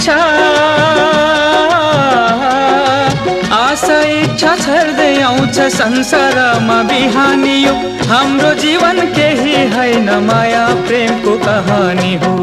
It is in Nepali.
इच्छा आशा इच्छा छर्दै आउँछ संसारमा बिहानी यो हाम्रो जीवन केही हैन माया प्रेमको कहानी हो।